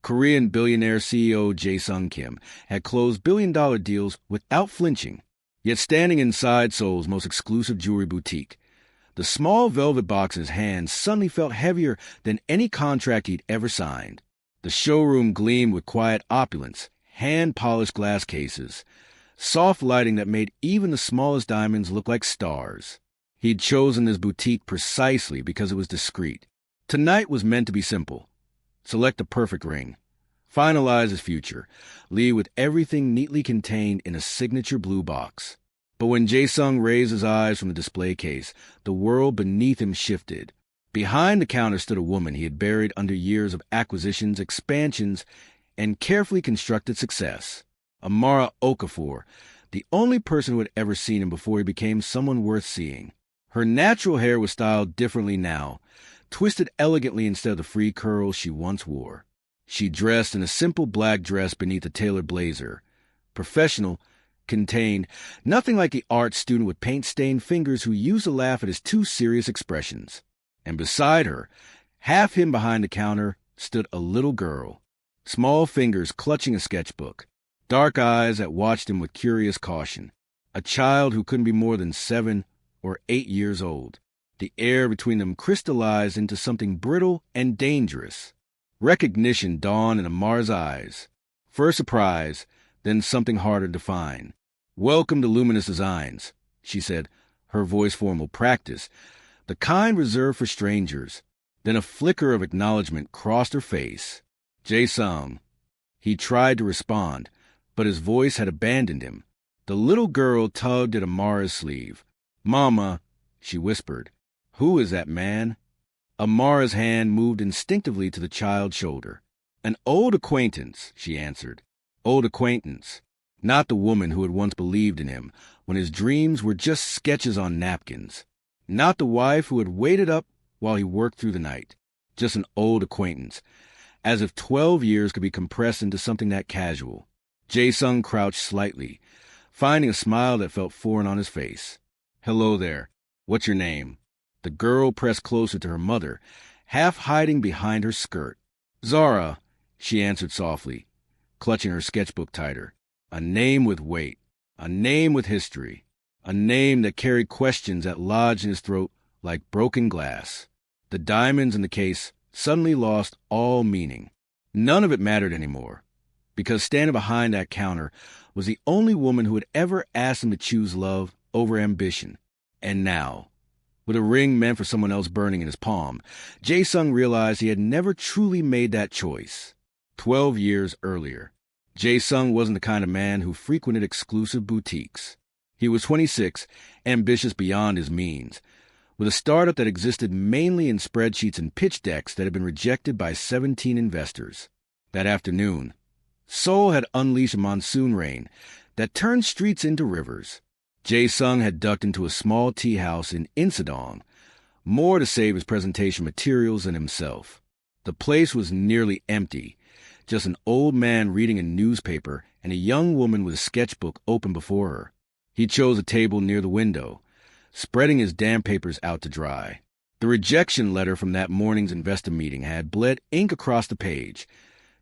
Korean billionaire CEO Jae-Sung Kim had closed billion-dollar deals without flinching, yet standing inside Seoul's most exclusive jewelry boutique, the small velvet box in his hand suddenly felt heavier than any contract he'd ever signed. The showroom gleamed with quiet opulence, hand-polished glass cases, soft lighting that made even the smallest diamonds look like stars. He'd chosen this boutique precisely because it was discreet. Tonight was meant to be simple. Select the perfect ring. Finalize his future. Leave with everything neatly contained in a signature blue box. But when Jae-Sung raised his eyes from the display case, the world beneath him shifted. Behind the counter stood a woman he had buried under years of acquisitions, expansions, and carefully constructed success. Amara Okafor, the only person who had ever seen him before he became someone worth seeing. Her natural hair was styled differently now, twisted elegantly instead of the free curls she once wore. She dressed in a simple black dress beneath a tailored blazer. Professional, contained, nothing like the art student with paint-stained fingers who used to laugh at his too serious expressions. And beside her, half hidden behind the counter, stood a little girl, small fingers clutching a sketchbook, dark eyes that watched him with curious caution, a child who couldn't be more than 7 or 8 years old. The air between them crystallized into something brittle and dangerous. Recognition dawned in Amar's eyes. First surprise, then something harder to define. "Welcome to Luminous Designs," she said, her voice formal. "Practice, the kind reserved for strangers." Then a flicker of acknowledgement crossed her face. "Jae-Sung." He tried to respond, but his voice had abandoned him. The little girl tugged at Amara's sleeve. "Mama," she whispered. "Who is that man?" Amara's hand moved instinctively to the child's shoulder. "An old acquaintance," she answered. Old acquaintance. Not the woman who had once believed in him when his dreams were just sketches on napkins. Not the wife who had waited up while he worked through the night. Just an old acquaintance. As if 12 years could be compressed into something that casual. Jae-Sung crouched slightly, finding a smile that felt foreign on his face. "Hello there. What's your name?" The girl pressed closer to her mother, half hiding behind her skirt. "Zara," she answered softly, clutching her sketchbook tighter. A name with weight. A name with history. A name that carried questions that lodged in his throat like broken glass. The diamonds in the case suddenly lost all meaning. None of it mattered anymore, because standing behind that counter was the only woman who had ever asked him to choose love over ambition. And now, with a ring meant for someone else burning in his palm, Jae-Sung realized he had never truly made that choice. 12 years earlier, Jae-Sung wasn't the kind of man who frequented exclusive boutiques. He was 26, ambitious beyond his means, with a startup that existed mainly in spreadsheets and pitch decks that had been rejected by 17 investors. That afternoon, Seoul had unleashed a monsoon rain that turned streets into rivers. Jae-Sung had ducked into a small tea house in Insadong, more to save his presentation materials than himself. The place was nearly empty, just an old man reading a newspaper and a young woman with a sketchbook open before her. He chose a table near the window, spreading his damp papers out to dry. The rejection letter from that morning's investor meeting had bled ink across the page,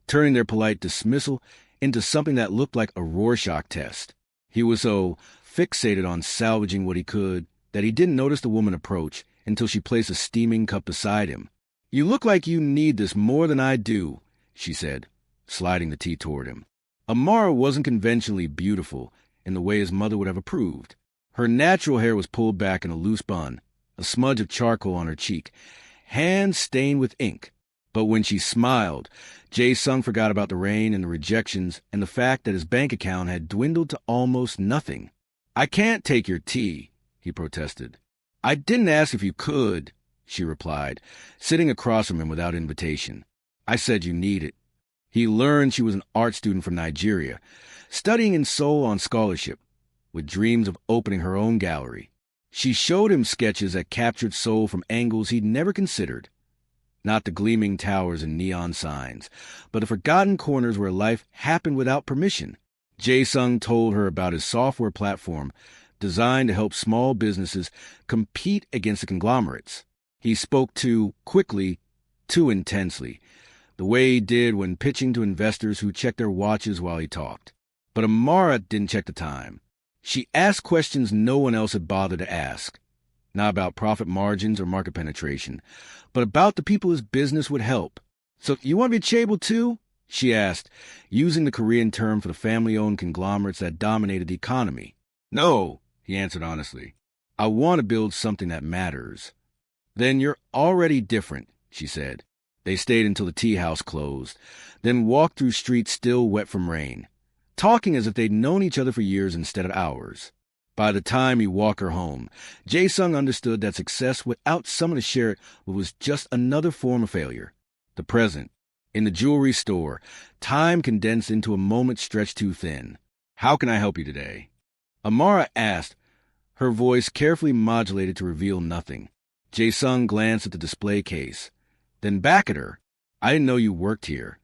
turning their polite dismissal into something that looked like a Rorschach test. He was so fixated on salvaging what he could that he didn't notice the woman approach until she placed a steaming cup beside him. "You look like you need this more than I do," she said, sliding the tea toward him. Amara wasn't conventionally beautiful in the way his mother would have approved. Her natural hair was pulled back in a loose bun, a smudge of charcoal on her cheek, hands stained with ink. But when she smiled, Jae-Sung forgot about the rain and the rejections and the fact that his bank account had dwindled to almost nothing. "I can't take your tea," he protested. "I didn't ask if you could," she replied, sitting across from him without invitation. "I said you need it." He learned she was an art student from Nigeria, studying in Seoul on scholarship, with dreams of opening her own gallery. She showed him sketches that captured Seoul from angles he'd never considered. Not the gleaming towers and neon signs, but the forgotten corners where life happened without permission. Jae-Sung told her about his software platform designed to help small businesses compete against the conglomerates. He spoke too quickly, too intensely, the way he did when pitching to investors who checked their watches while he talked. But Amara didn't check the time. She asked questions no one else had bothered to ask. Not about profit margins or market penetration, but about the people his business would help. "So you want to be Chaebol too?" she asked, using the Korean term for the family-owned conglomerates that dominated the economy. "No," he answered honestly. "I want to build something that matters." "Then you're already different," she said. They stayed until the tea house closed, then walked through streets still wet from rain, talking as if they'd known each other for years instead of hours. By the time he walked her home, Jae-Sung understood that success without someone to share it was just another form of failure. The present. In the jewelry store, time condensed into a moment stretched too thin. "How can I help you today?" Amara asked, her voice carefully modulated to reveal nothing. Jae-Sung glanced at the display case, then back at her. "I didn't know you worked here."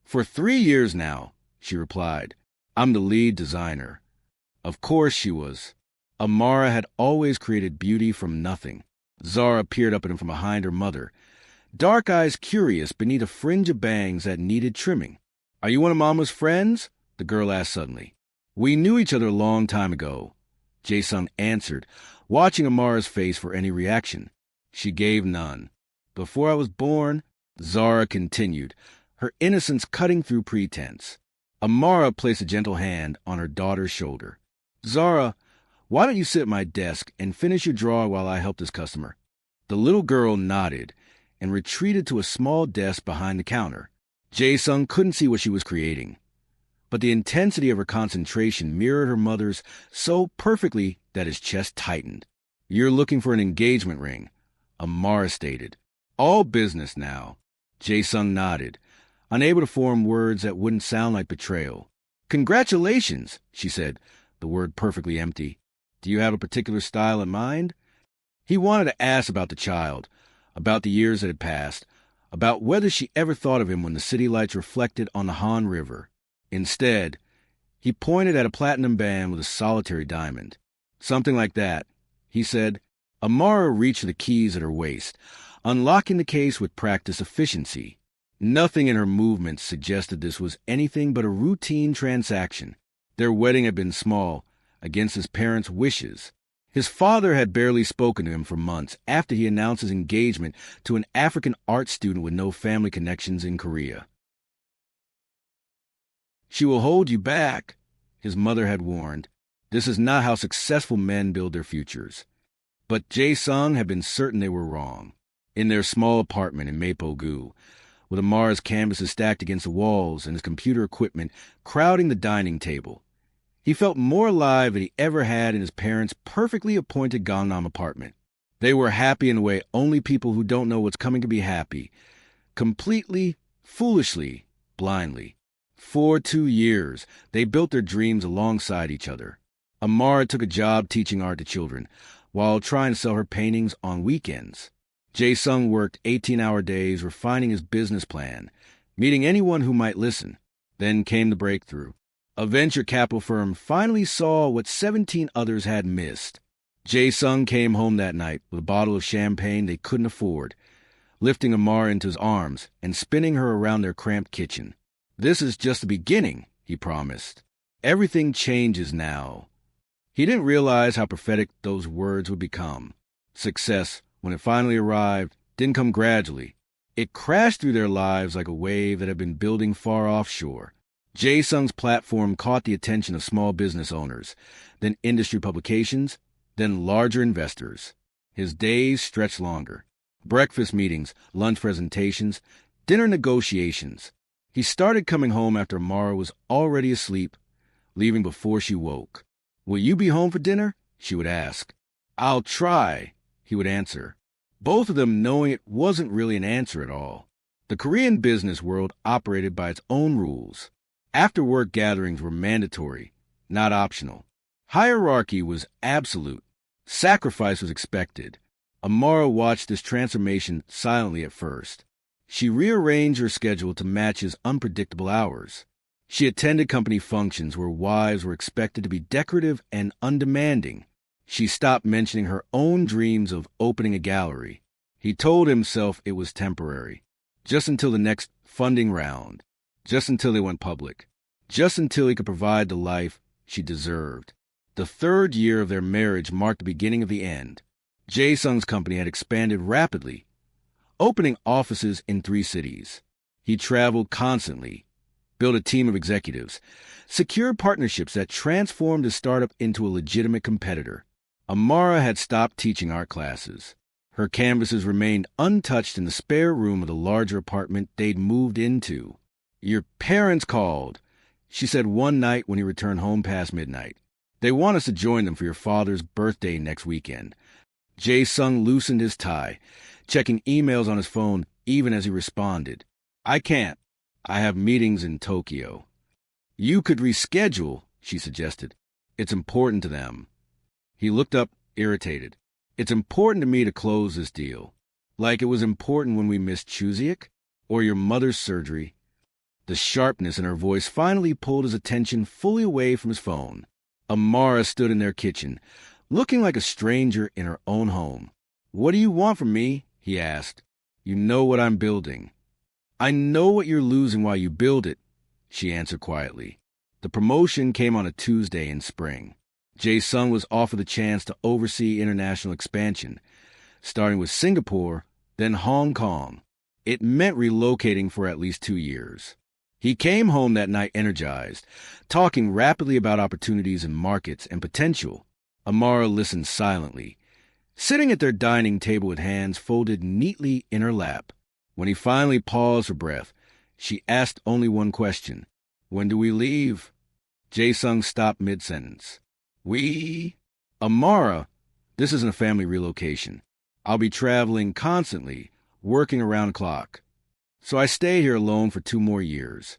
"For 3 years now," she replied. "I'm the lead designer." Of course she was. Amara had always created beauty from nothing. Zara peered up at him from behind her mother, dark eyes curious beneath a fringe of bangs that needed trimming. "Are you one of Mama's friends?" the girl asked suddenly. "We knew each other a long time ago," Jae-Sung answered, watching Amara's face for any reaction. She gave none. "Before I was born," Zara continued, her innocence cutting through pretense. Amara placed a gentle hand on her daughter's shoulder. "Zara, why don't you sit at my desk and finish your drawer while I help this customer?" The little girl nodded and retreated to a small desk behind the counter. Jae-Sung couldn't see what she was creating, but the intensity of her concentration mirrored her mother's so perfectly that his chest tightened. "You're looking for an engagement ring," Amara stated. "All business now." Jae-Sung nodded, unable to form words that wouldn't sound like betrayal. "Congratulations," she said, the word perfectly empty. "Do you have a particular style in mind?" He wanted to ask about the child, about the years that had passed, about whether she ever thought of him when the city lights reflected on the Han River. Instead, he pointed at a platinum band with a solitary diamond. "Something like that," he said. Amara reached for the keys at her waist, unlocking the case with practiced efficiency. Nothing in her movements suggested this was anything but a routine transaction. Their wedding had been small, against his parents' wishes. His father had barely spoken to him for months after he announced his engagement to an African art student with no family connections in Korea. "She will hold you back," his mother had warned. This is not how successful men build their futures. But Jae-Sung had been certain they were wrong. In their small apartment in Mapo-gu, with Amara's canvases stacked against the walls and his computer equipment crowding the dining table, he felt more alive than he ever had in his parents' perfectly appointed Gangnam apartment. They were happy in a way only people who don't know what's coming can be happy. Completely, foolishly, blindly. For 2 years, they built their dreams alongside each other. Amara took a job teaching art to children, while trying to sell her paintings on weekends. Jae-Sung worked 18-hour days refining his business plan, meeting anyone who might listen. Then came the breakthrough. A venture capital firm finally saw what 17 others had missed. Jae-Sung came home that night with a bottle of champagne they couldn't afford, lifting Amara into his arms and spinning her around their cramped kitchen. "This is just the beginning," he promised. "Everything changes now." He didn't realize how prophetic those words would become. Success, when it finally arrived, didn't come gradually. It crashed through their lives like a wave that had been building far offshore. Jae-Sung's platform caught the attention of small business owners, then industry publications, then larger investors. His days stretched longer. Breakfast meetings, lunch presentations, dinner negotiations. He started coming home after Amara was already asleep, leaving before she woke. "Will you be home for dinner?" she would ask. "I'll try," he would answer, both of them knowing it wasn't really an answer at all. The Korean business world operated by its own rules. After-work gatherings were mandatory, not optional. Hierarchy was absolute. Sacrifice was expected. Amara watched this transformation silently at first. She rearranged her schedule to match his unpredictable hours. She attended company functions where wives were expected to be decorative and undemanding. She stopped mentioning her own dreams of opening a gallery. He told himself it was temporary, just until the next funding round, just until they went public, just until he could provide the life she deserved. The third year of their marriage marked the beginning of the end. Jae-Sung's company had expanded rapidly, opening offices in 3 cities. He traveled constantly, built a team of executives, secured partnerships that transformed his startup into a legitimate competitor. Amara had stopped teaching art classes. Her canvases remained untouched in the spare room of the larger apartment they'd moved into. "Your parents called," she said one night when he returned home past midnight. "They want us to join them for your father's birthday next weekend." Jae-Sung loosened his tie, checking emails on his phone even as he responded. "I can't. I have meetings in Tokyo." "You could reschedule," she suggested. "It's important to them." He looked up, irritated. "It's important to me to close this deal. Like it was important when we missed Chuziak or your mother's surgery." The sharpness in her voice finally pulled his attention fully away from his phone. Amara stood in their kitchen, looking like a stranger in her own home. "What do you want from me?" he asked. "You know what I'm building." "I know what you're losing while you build it," she answered quietly. The promotion came on a Tuesday in spring. Jae-Sung was offered the chance to oversee international expansion, starting with Singapore, then Hong Kong. It meant relocating for at least 2 years. He came home that night energized, talking rapidly about opportunities in markets and potential. Amara listened silently, sitting at their dining table with hands folded neatly in her lap. When he finally paused for breath, she asked only one question. "When do we leave?" Jae-Sung stopped mid-sentence. Amara, this isn't a family relocation. I'll be traveling constantly, working around the clock. So I stay here alone for 2 more years.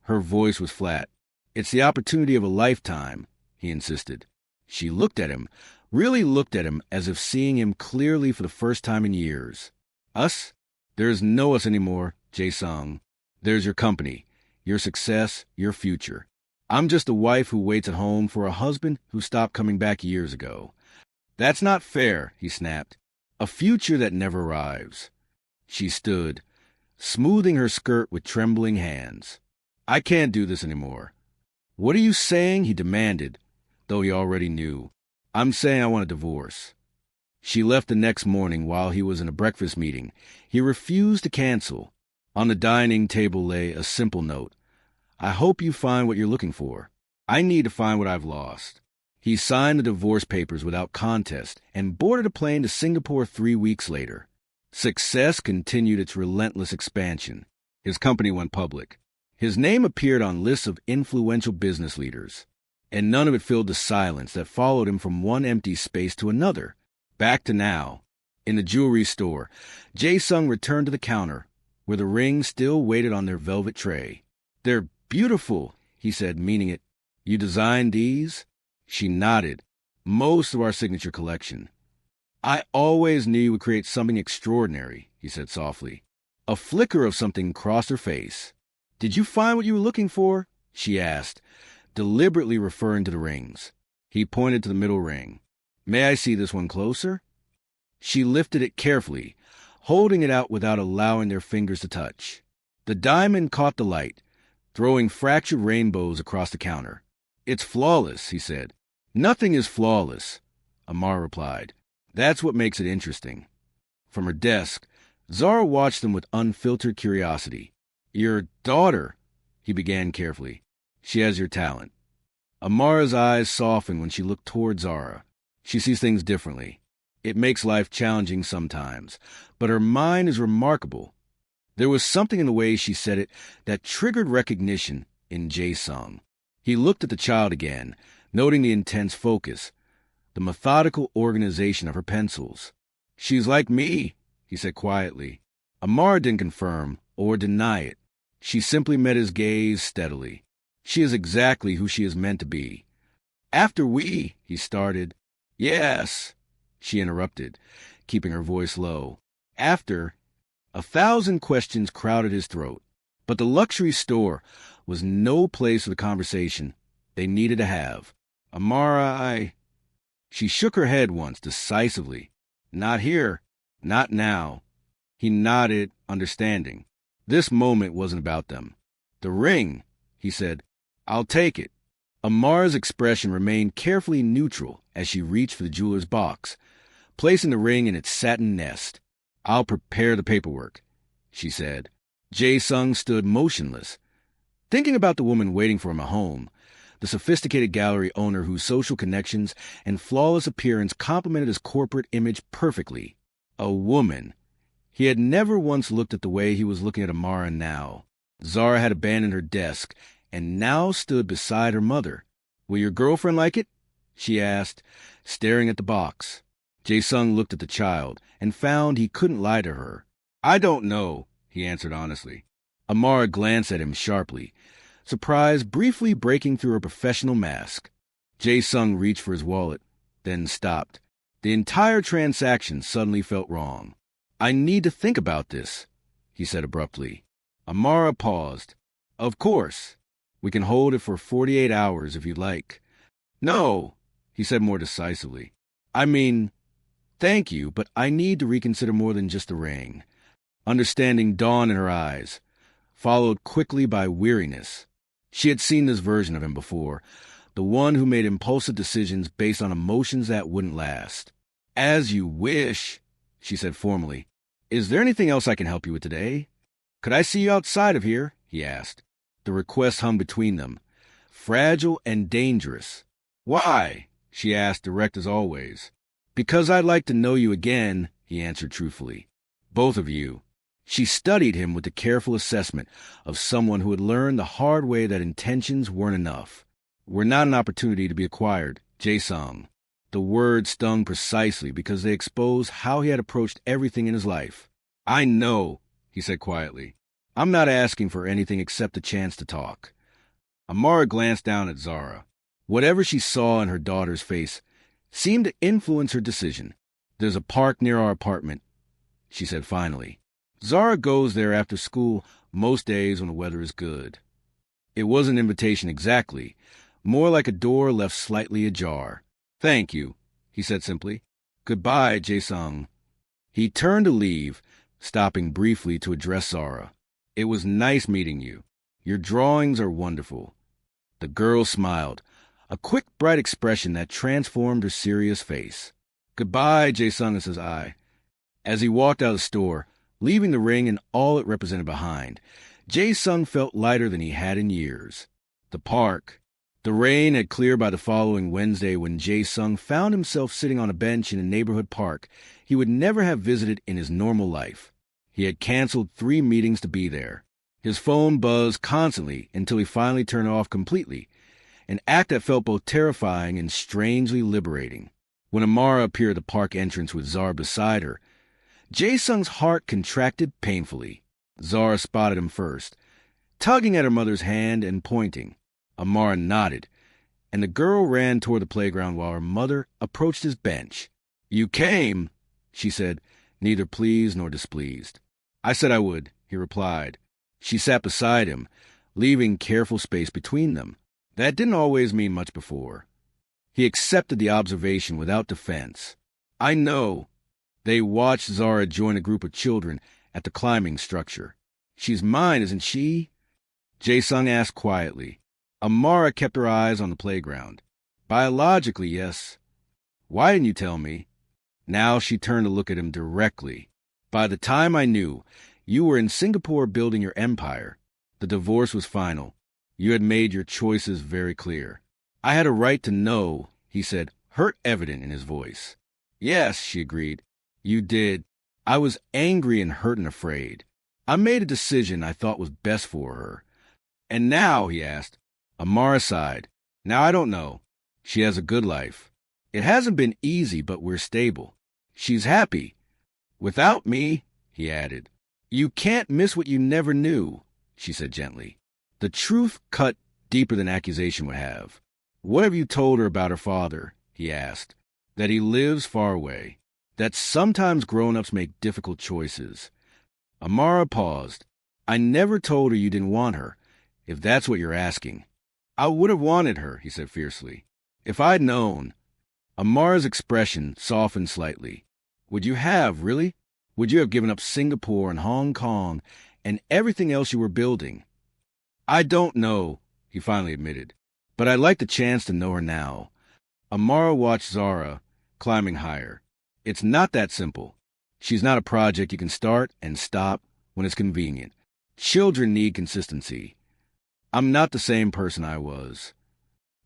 Her voice was flat. "It's the opportunity of a lifetime," he insisted. She looked at him, really looked at him as if seeing him clearly for the first time in years. "Us? There's no us anymore, Jae-Sung. There's your company, your success, your future. I'm just a wife who waits at home for a husband who stopped coming back years ago." "That's not fair," he snapped. "A future that never arrives." She stood, smoothing her skirt with trembling hands. "I can't do this anymore." "What are you saying?" he demanded, though he already knew. "I'm saying I want a divorce." She left the next morning while he was in a breakfast meeting. He refused to cancel. On the dining table lay a simple note. "I hope you find what you're looking for. I need to find what I've lost." He signed the divorce papers without contest and boarded a plane to Singapore 3 weeks later. Success continued its relentless expansion. His company went public. His name appeared on lists of influential business leaders, and none of it filled the silence that followed him from one empty space to another. Back to now. In the jewelry store, Jae-Sung returned to the counter, where the rings still waited on their velvet tray. "They're beautiful," he said, meaning it. "You designed these?" She nodded. "Most of our signature collection." "I always knew you would create something extraordinary," he said softly. A flicker of something crossed her face. "Did you find what you were looking for?" she asked, deliberately referring to the rings. He pointed to the middle ring. "May I see this one closer?" She lifted it carefully, holding it out without allowing their fingers to touch. The diamond caught the light, throwing fractured rainbows across the counter. "It's flawless," he said. "Nothing is flawless," Amar replied. "That's what makes it interesting." From her desk, Zara watched them with unfiltered curiosity. "Your daughter," he began carefully. "She has your talent." Amara's eyes softened when she looked toward Zara. She sees things differently. It makes life challenging sometimes, but her mind is remarkable. There was something in the way she said it that triggered recognition in Jae-Sung. He looked at the child again, noting the intense focus, the methodical organization of her pencils. "She's like me," he said quietly. Amara didn't confirm or deny it. She simply met his gaze steadily. "She is exactly who she is meant to be." He started. "Yes," she interrupted, keeping her voice low. "After," 1,000 questions crowded his throat. But the luxury store was no place for the conversation they needed to have. "Amara, She shook her head once, decisively. "Not here. Not now." He nodded, understanding. This moment wasn't about them. "The ring," he said. "I'll take it." Amara's expression remained carefully neutral as she reached for the jeweler's box, placing the ring in its satin nest. "I'll prepare the paperwork," she said. Jae-Sung stood motionless, thinking about the woman waiting for him at home, the sophisticated gallery owner whose social connections and flawless appearance complemented his corporate image perfectly. A woman. He had never once looked at the way he was looking at Amara now. Zara had abandoned her desk and now stood beside her mother. "Will your girlfriend like it?" she asked, staring at the box. Jae-Sung looked at the child and found he couldn't lie to her. "I don't know," he answered honestly. Amara glanced at him sharply, surprise briefly breaking through her professional mask. Jae-Sung reached for his wallet, then stopped. The entire transaction suddenly felt wrong. "I need to think about this," he said abruptly. Amara paused. "Of course. We can hold it for 48 hours if you'd like." "No," he said more decisively. "I mean, thank you, but I need to reconsider more than just the ring." Understanding dawned in her eyes, followed quickly by weariness. She had seen this version of him before, the one who made impulsive decisions based on emotions that wouldn't last. "As you wish," she said formally. "Is there anything else I can help you with today?" "Could I see you outside of here?" he asked. The request hung between them, fragile and dangerous. "Why?" she asked, direct as always. "Because I'd like to know you again," he answered truthfully. "Both of you." She studied him with the careful assessment of someone who had learned the hard way that intentions weren't enough. "We're not an opportunity to be acquired, Jae-Sung." The words stung precisely because they exposed how he had approached everything in his life. "I know," he said quietly. "I'm not asking for anything except a chance to talk." Amara glanced down at Zara. Whatever she saw in her daughter's face seemed to influence her decision. "There's a park near our apartment," she said finally. "Zara goes there after school most days when the weather is good." It was an invitation exactly, more like a door left slightly ajar. "Thank you," he said simply. "Goodbye, Jae-Sung." He turned to leave, stopping briefly to address Zara. "It was nice meeting you. Your drawings are wonderful." The girl smiled, a quick, bright expression that transformed her serious face. "Goodbye, Jae-Sung," says I. As he walked out of the store, leaving the ring and all it represented behind, Jae-Sung felt lighter than he had in years. The park. The rain had cleared by the following Wednesday when Jae-Sung found himself sitting on a bench in a neighborhood park he would never have visited in his normal life. He had canceled 3 meetings to be there. His phone buzzed constantly until he finally turned it off completely, an act that felt both terrifying and strangely liberating. When Amara appeared at the park entrance with Zara beside her, Jae-Sung's heart contracted painfully. Zara spotted him first, tugging at her mother's hand and pointing. Amara nodded, and the girl ran toward the playground while her mother approached his bench. "You came," she said, neither pleased nor displeased. "I said I would," he replied. She sat beside him, leaving careful space between them. That didn't always mean much before. He accepted the observation without defense. "I know." They watched Zara join a group of children at the climbing structure. "She's mine, isn't she?" Jae-Sung asked quietly. Amara kept her eyes on the playground. "Biologically, yes." "Why didn't you tell me?" Now she turned to look at him directly. "By the time I knew, you were in Singapore building your empire. The divorce was final. You had made your choices very clear." "I had a right to know," he said, hurt evident in his voice. "Yes," she agreed. "You did. I was angry and hurt and afraid. I made a decision I thought was best for her." "And now?" he asked. Amara sighed. "Now I don't know. She has a good life. It hasn't been easy, but we're stable. She's happy. Without me," he added. "You can't miss what you never knew," she said gently. The truth cut deeper than accusation would have. "What have you told her about her father?" he asked. "That he lives far away. That sometimes grown-ups make difficult choices." Amara paused. "I never told her you didn't want her, if that's what you're asking." "I would have wanted her," he said fiercely. "If I'd known." Amara's expression softened slightly. "Would you have, really? Would you have given up Singapore and Hong Kong and everything else you were building. I don't know, he finally admitted, but I'd like the chance to know her now. Amara watched Zara, climbing higher. It's not that simple. She's not a project you can start and stop when it's convenient. Children need consistency. I'm not the same person I was.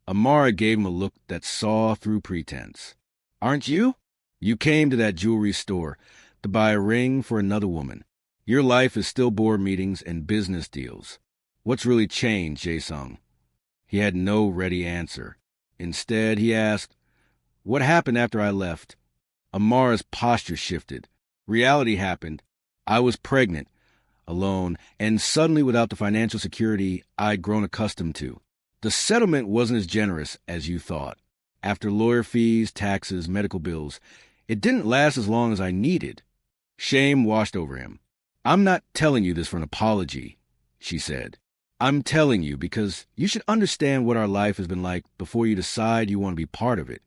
Amara gave him a look that saw through pretense. Aren't you? You came to that jewelry store to buy a ring for another woman. Your life is still board meetings and business deals. What's really changed, Jae-Sung? He had no ready answer. Instead, he asked, what happened after I left? Amara's posture shifted. Reality happened. I was pregnant, alone, and suddenly without the financial security I'd grown accustomed to. The settlement wasn't as generous as you thought. After lawyer fees, taxes, medical bills, it didn't last as long as I needed. Shame washed over him. I'm not telling you this for an apology, she said. I'm telling you because you should understand what our life has been like before you decide you want to be part of it.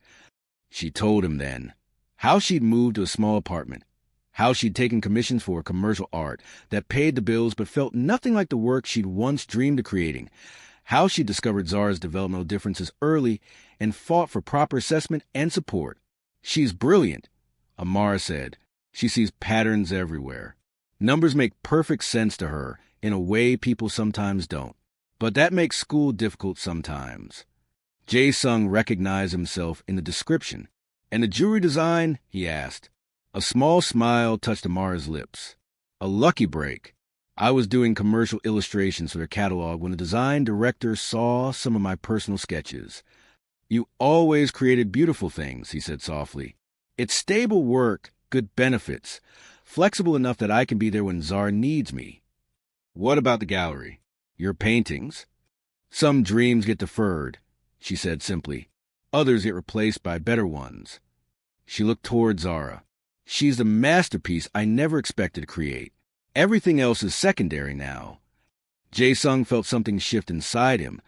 She told him then how she'd moved to a small apartment, how she'd taken commissions for commercial art that paid the bills but felt nothing like the work she'd once dreamed of creating, how she discovered Zara's developmental differences early and fought for proper assessment and support. She's brilliant, Amara said. She sees patterns everywhere. Numbers make perfect sense to her in a way people sometimes don't. But that makes school difficult sometimes. Jae-Sung recognized himself in the description. And the jewelry design? He asked. A small smile touched Amara's lips. A lucky break. I was doing commercial illustrations for their catalog when the design director saw some of my personal sketches. You always created beautiful things, he said softly. It's stable work, good benefits, flexible enough that I can be there when Zara needs me. What about the gallery? Your paintings? Some dreams get deferred, she said simply. Others get replaced by better ones. She looked toward Zara. She's the masterpiece I never expected to create. Everything else is secondary now. Jae-Sung felt something shift inside him,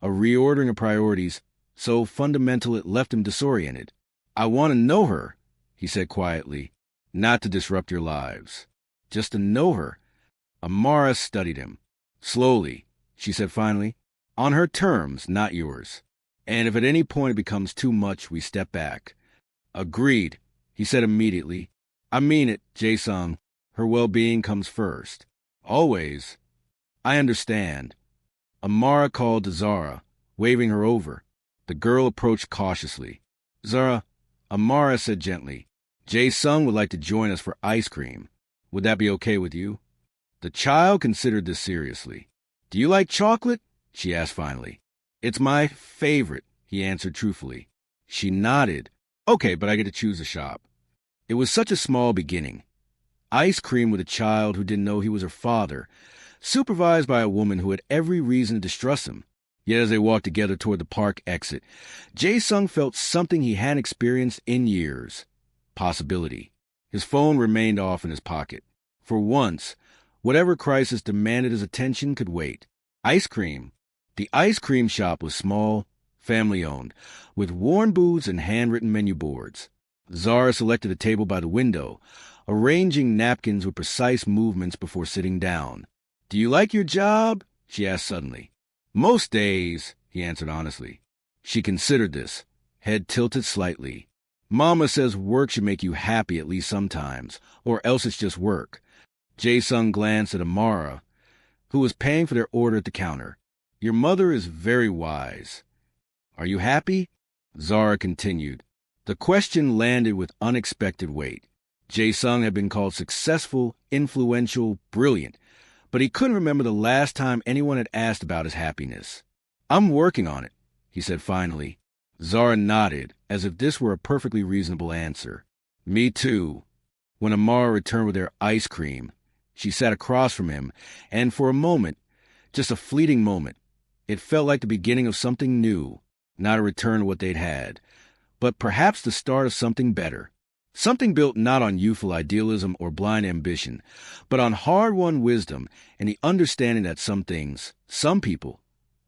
a reordering of priorities so fundamental it left him disoriented. I want to know her, he said quietly, not to disrupt your lives. Just to know her. Amara studied him. Slowly, she said finally, on her terms, not yours. And if at any point it becomes too much, we step back. Agreed, he said immediately. I mean it, Jae-Sung. Her well-being comes first. Always. I understand. Amara called to Zara, waving her over. The girl approached cautiously. Zara, Amara said gently, Jae-Sung would like to join us for ice cream. Would that be okay with you? The child considered this seriously. Do you like chocolate? She asked finally. It's my favorite, he answered truthfully. She nodded. Okay, but I get to choose a shop. It was such a small beginning. Ice cream with a child who didn't know he was her father, supervised by a woman who had every reason to distrust him. Yet as they walked together toward the park exit, Jae-Sung felt something he hadn't experienced in years. Possibility. His phone remained off in his pocket. For once, whatever crisis demanded his attention could wait. Ice cream. The ice cream shop was small, family-owned, with worn booths and handwritten menu boards. Zara selected a table by the window, arranging napkins with precise movements before sitting down. Do you like your job? She asked suddenly. Most days, he answered honestly. She considered this, head tilted slightly. Mama says work should make you happy at least sometimes, or else it's just work. Jae-Sung glanced at Amara, who was paying for their order at the counter. Your mother is very wise. Are you happy? Zara continued. The question landed with unexpected weight. Jae-Sung had been called successful, influential, brilliant, but he couldn't remember the last time anyone had asked about his happiness. I'm working on it, he said finally. Zara nodded, as if this were a perfectly reasonable answer. Me too. When Amara returned with their ice cream, she sat across from him, and for a moment, just a fleeting moment, it felt like the beginning of something new, not a return to what they'd had, but perhaps the start of something better. Something built not on youthful idealism or blind ambition, but on hard-won wisdom and the understanding that some things, some people,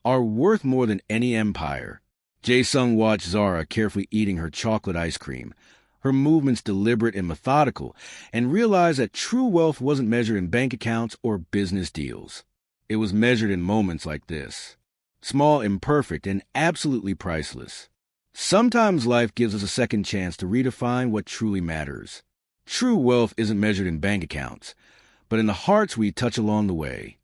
are worth more than any empire. Jae-Sung watched Zara carefully eating her chocolate ice cream, her movements deliberate and methodical, and realized that true wealth wasn't measured in bank accounts or business deals. It was measured in moments like this. Small, imperfect, and absolutely priceless. Sometimes life gives us a second chance to redefine what truly matters. True wealth isn't measured in bank accounts, but in the hearts we touch along the way.